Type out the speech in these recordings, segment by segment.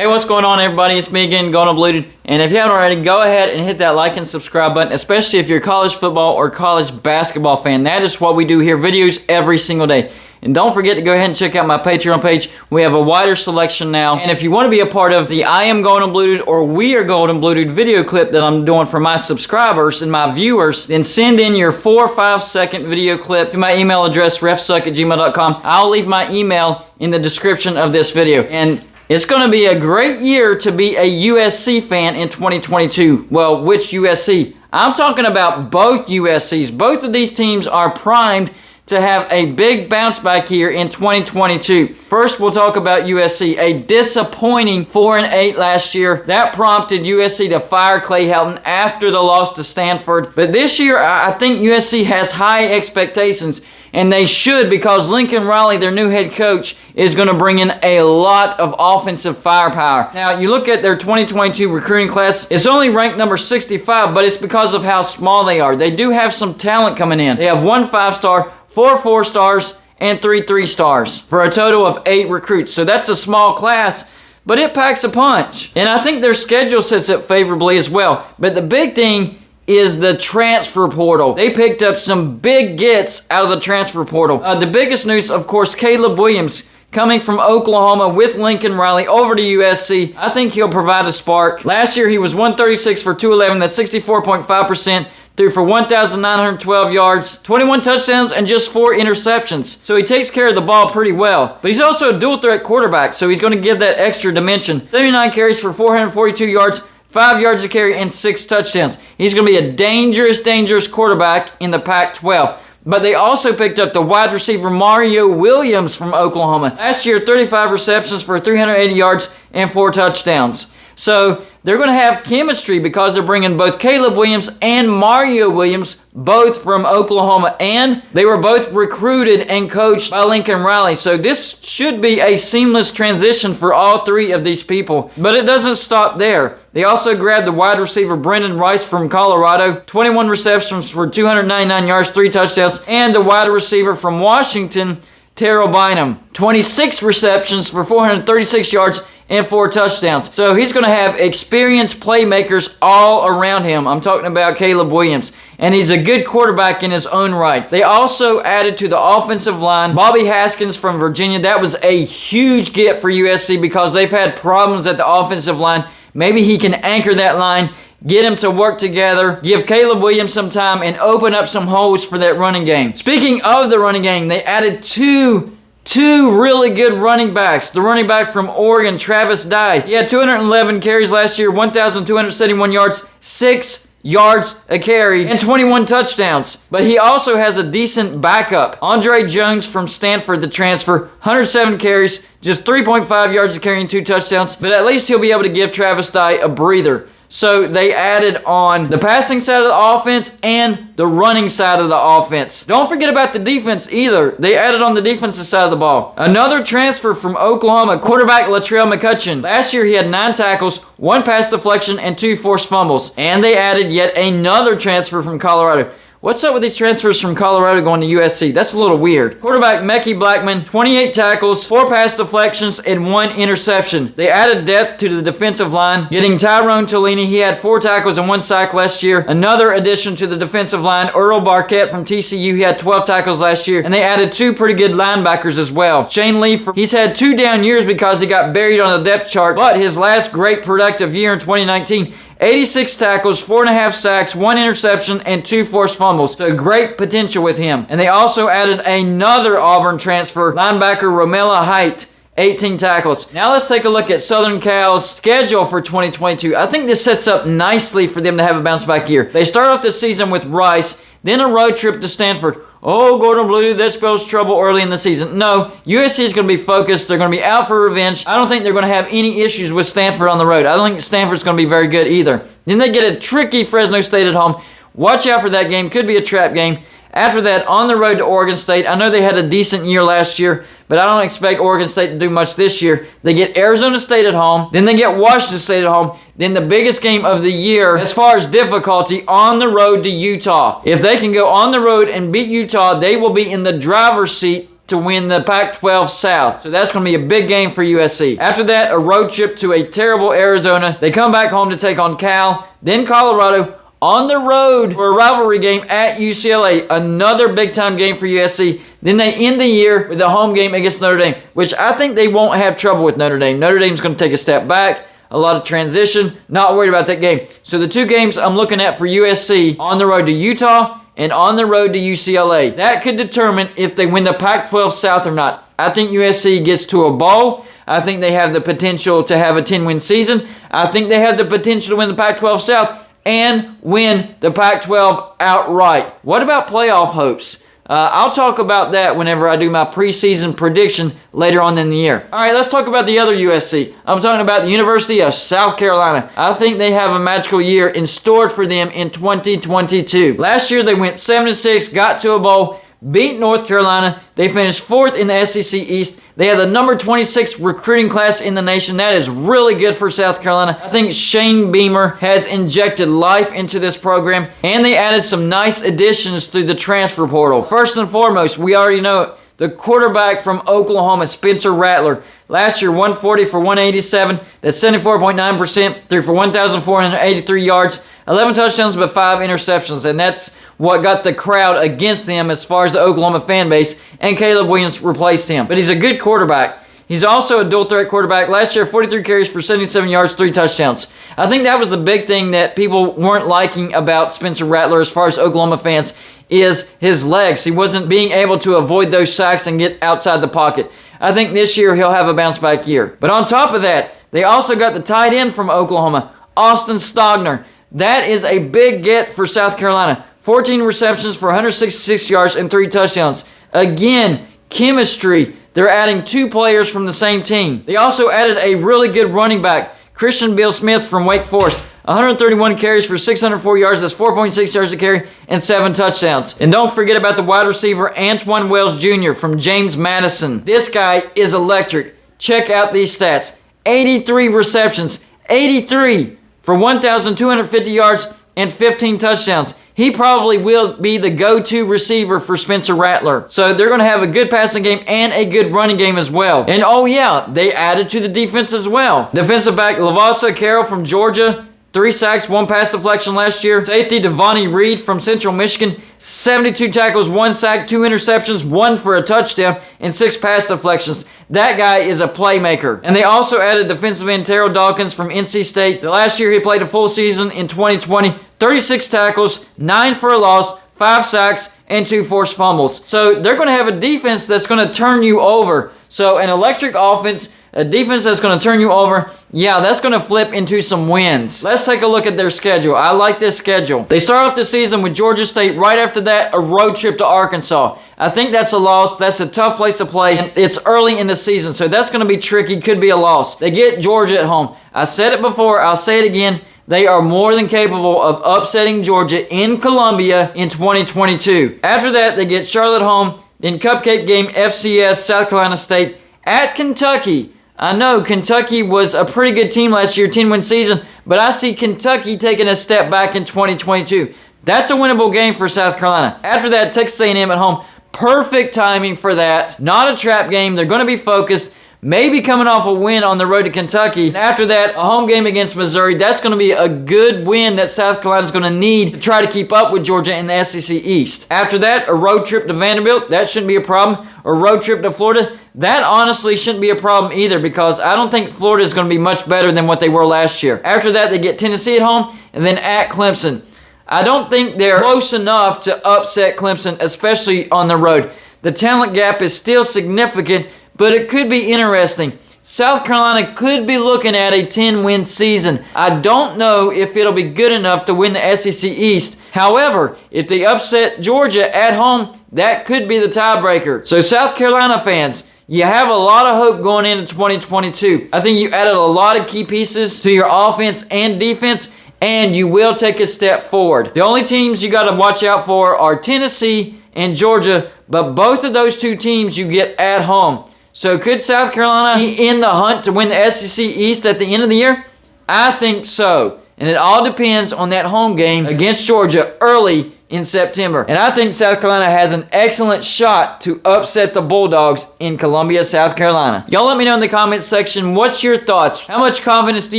Hey, what's going on, everybody? It's me again, Golden Bluted. And if you haven't already, go ahead and hit that like and subscribe button, especially if you're a college football or college basketball fan. That is what we do here, videos every single day. And don't forget to go ahead and check out my Patreon page. We have a wider selection now. And if you want to be a part of the I Am Golden Bluted or We Are Golden Bluted video clip that I'm doing for my subscribers and my viewers, then send in your 4 or 5 second video clip to my email address, refssuk@gmail.com. I'll leave my email in the description of this video. And it's going to be a great year to be a USC fan in 2022. Well, which USC? I'm talking about both USCs. Both of these teams are primed to have a big bounce back here in 2022. First, we'll talk about USC. A disappointing 4-8 last year. That prompted USC to fire Clay Helton after the loss to Stanford. But this year, I think USC has high expectations. And they should, because Lincoln Riley, their new head coach, is going to bring in a lot of offensive firepower. Now, you look at their 2022 recruiting class, it's only ranked number 65, but it's because of how small they are. They do have some talent coming in. They have 1 5-star, 4 4-stars, and 3 3-stars for a total of 8 recruits. So that's a small class, but it packs a punch. And I think their schedule sets up favorably as well. But the big thing is the transfer portal. They picked up some big gets out of the transfer portal. The biggest news, of course, Caleb Williams coming from Oklahoma with Lincoln Riley over to USC. I think he'll provide a spark. Last year, he was 136 for 211. That's 64.5%. Threw for 1,912 yards, 21 touchdowns, and just 4 interceptions. So he takes care of the ball pretty well. But he's also a dual threat quarterback, so he's going to give that extra dimension. 79 carries for 442 yards, 5 yards a carry, and 6 touchdowns. He's going to be a dangerous quarterback in the Pac-12. But they also picked up the wide receiver Mario Williams from Oklahoma. Last year, 35 receptions for 380 yards and 4 touchdowns. So they're going to have chemistry because they're bringing both Caleb Williams and Mario Williams, both from Oklahoma. And they were both recruited and coached by Lincoln Riley. So this should be a seamless transition for all 3 of these people. But it doesn't stop there. They also grabbed the wide receiver Brendan Rice from Colorado, 21 receptions for 299 yards, 3 touchdowns. And the wide receiver from Washington, Terrell Bynum, 26 receptions for 436 yards and 4 touchdowns. So he's going to have experienced playmakers all around him. I'm talking about Caleb Williams. And he's a good quarterback in his own right. They also added to the offensive line Bobby Haskins from Virginia. That was a huge get for USC because they've had problems at the offensive line. Maybe he can anchor that line, get him to work together, give Caleb Williams some time, and open up some holes for that running game. Speaking of the running game, they added two really good running backs. The running back from Oregon, Travis Dye. He had 211 carries last year, 1,271 yards, 6 yards a carry, and 21 touchdowns. But he also has a decent backup. Andre Jones from Stanford, the transfer, 107 carries, just 3.5 yards a carry and 2 touchdowns. But at least he'll be able to give Travis Dye a breather. So they added on the passing side of the offense and the running side of the offense. Don't forget about the defense either. They added on the defensive side of the ball. Another transfer from Oklahoma, quarterback Latrell Mccutchen. Last year he had 9 tackles, 1 pass deflection, and 2 forced fumbles. And they added yet another transfer from Colorado. What's up with these transfers from Colorado going to USC? That's a little weird. Quarterback Mekhi Blackman, 28 tackles, 4 pass deflections, and 1 interception. They added depth to the defensive line, getting Tyrone Tolini. He had 4 tackles and 1 sack last year. Another addition to the defensive line, Earl Barquette from TCU. He had 12 tackles last year. And they added 2 pretty good linebackers as well. Shane Lee, he's had 2 down years because he got buried on the depth chart. But his last great productive year in 2019, 86 tackles, 4.5 sacks, 1 interception, and 2 forced fumbles. So great potential with him. And they also added another Auburn transfer, linebacker Romello Height, 18 tackles. Now let's take a look at Southern Cal's schedule for 2022. I think this sets up nicely for them to have a bounce back year. They start off the season with Rice, then a road trip to Stanford. Oh, Golden Blue, that spells trouble early in the season. No, USC is going to be focused. They're going to be out for revenge. I don't think they're going to have any issues with Stanford on the road. I don't think Stanford's going to be very good either. Then they get a tricky Fresno State at home. Watch out for that game. Could be a trap game. After that, on the road to Oregon State. I know they had a decent year last year, but I don't expect Oregon State to do much this year. They get Arizona State at home. Then they get Washington State at home. Then the biggest game of the year, as far as difficulty, on the road to Utah. If they can go on the road and beat Utah, they will be in the driver's seat to win the Pac-12 South. So that's going to be a big game for USC. After that, a road trip to a terrible Arizona. They come back home to take on Cal, then Colorado, on the road for a rivalry game at UCLA, another big-time game for USC. Then they end the year with a home game against Notre Dame, which I think they won't have trouble with Notre Dame. Notre Dame's going to take a step back, a lot of transition, not worried about that game. So the two games I'm looking at for USC, on the road to Utah and on the road to UCLA. That could determine if they win the Pac-12 South or not. I think USC gets to a bowl. I think they have the potential to have a 10-win season. I think they have the potential to win the Pac-12 South and win the Pac-12 outright. What about playoff hopes? I'll talk about that whenever I do my preseason prediction later on in the year. All right, let's talk about the other USC. I'm talking about the University of South Carolina. I think they have a magical year in store for them in 2022. Last year, they went 7-6, got to a bowl, beat North Carolina. They finished 4th in the SEC East. They had the number 26 recruiting class in the nation. That is really good for South Carolina. I think Shane Beamer has injected life into this program, and they added some nice additions through the transfer portal. First and foremost, we already know it, the quarterback from Oklahoma, Spencer Rattler. Last year, 140 for 187. That's 74.9%. Threw for 1,483 yards. 11 touchdowns, but 5 interceptions. And that's what got the crowd against them as far as the Oklahoma fan base. And Caleb Williams replaced him. But he's a good quarterback. He's also a dual threat quarterback. Last year, 43 carries for 77 yards, 3 touchdowns. I think that was the big thing that people weren't liking about Spencer Rattler as far as Oklahoma fans is his legs. He wasn't being able to avoid those sacks and get outside the pocket. I think this year he'll have a bounce back year. But on top of that, they also got the tight end from Oklahoma, Austin Stogner. That is a big get for South Carolina. 14 receptions for 166 yards and 3 touchdowns. Again, chemistry. They're adding 2 players from the same team. They also added a really good running back, Christian Bill Smith from Wake Forest. 131 carries for 604 yards. That's 4.6 yards a carry and 7 touchdowns. And don't forget about the wide receiver, Antoine Wells Jr. from James Madison. This guy is electric. Check out these stats. 83 receptions. 83 for 1,250 yards and 15 touchdowns. He probably will be the go-to receiver for Spencer Rattler. So they're going to have a good passing game and a good running game as well. And oh yeah, they added to the defense as well. Defensive back Lavasa Carroll from Georgia, 3 sacks, 1 pass deflection last year. Safety Devonnie Reed from Central Michigan, 72 tackles, 1 sack, 2 interceptions, 1 for a touchdown, and 6 pass deflections. That guy is a playmaker. And they also added defensive end Terrell Dawkins from NC State. The last year he played a full season in 2020. 36 tackles, 9 for a loss, 5 sacks, and 2 forced fumbles. So they're going to have a defense that's going to turn you over. So an electric offense, a defense that's going to turn you over, yeah, that's going to flip into some wins. Let's take a look at their schedule. I like this schedule. They start off the season with Georgia State. Right after that, a road trip to Arkansas. I think that's a loss. That's a tough place to play. And it's early in the season, so that's going to be tricky. Could be a loss. They get Georgia at home. I said it before. I'll say it again. They are more than capable of upsetting Georgia in Columbia in 2022. After that, they get Charlotte home. Then cupcake game, FCS, South Carolina State at Kentucky. I know Kentucky was a pretty good team last year, 10-win season, but I see Kentucky taking a step back in 2022. That's a winnable game for South Carolina. After that, Texas A&M at home. Perfect timing for that. Not a trap game. They're going to be focused. Maybe coming off a win on the road to Kentucky. And after that, a home game against Missouri. That's going to be a good win that South Carolina's going to need to try to keep up with Georgia in the SEC East. After that, a road trip to Vanderbilt. That shouldn't be a problem. A road trip to Florida. That honestly shouldn't be a problem either because I don't think Florida is going to be much better than what they were last year. After that, they get Tennessee at home and then at Clemson. I don't think they're close enough to upset Clemson, especially on the road. The talent gap is still significant, but it could be interesting. South Carolina could be looking at a 10-win season. I don't know if it'll be good enough to win the SEC East. However, if they upset Georgia at home, that could be the tiebreaker. So South Carolina fans, you have a lot of hope going into 2022. I think you added a lot of key pieces to your offense and defense, and you will take a step forward. The only teams you got to watch out for are Tennessee and Georgia, but both of those 2 teams you get at home. So could South Carolina be in the hunt to win the SEC East at the end of the year? I think so. And it all depends on that home game against Georgia early in September. And I think South Carolina has an excellent shot to upset the Bulldogs in Columbia, South Carolina. Y'all let me know in the comments section, what's your thoughts? How much confidence do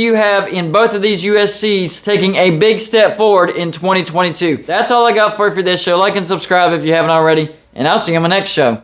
you have in both of these USCs taking a big step forward in 2022? That's all I got for you for this show. Like and subscribe if you haven't already, and I'll see you on my next show.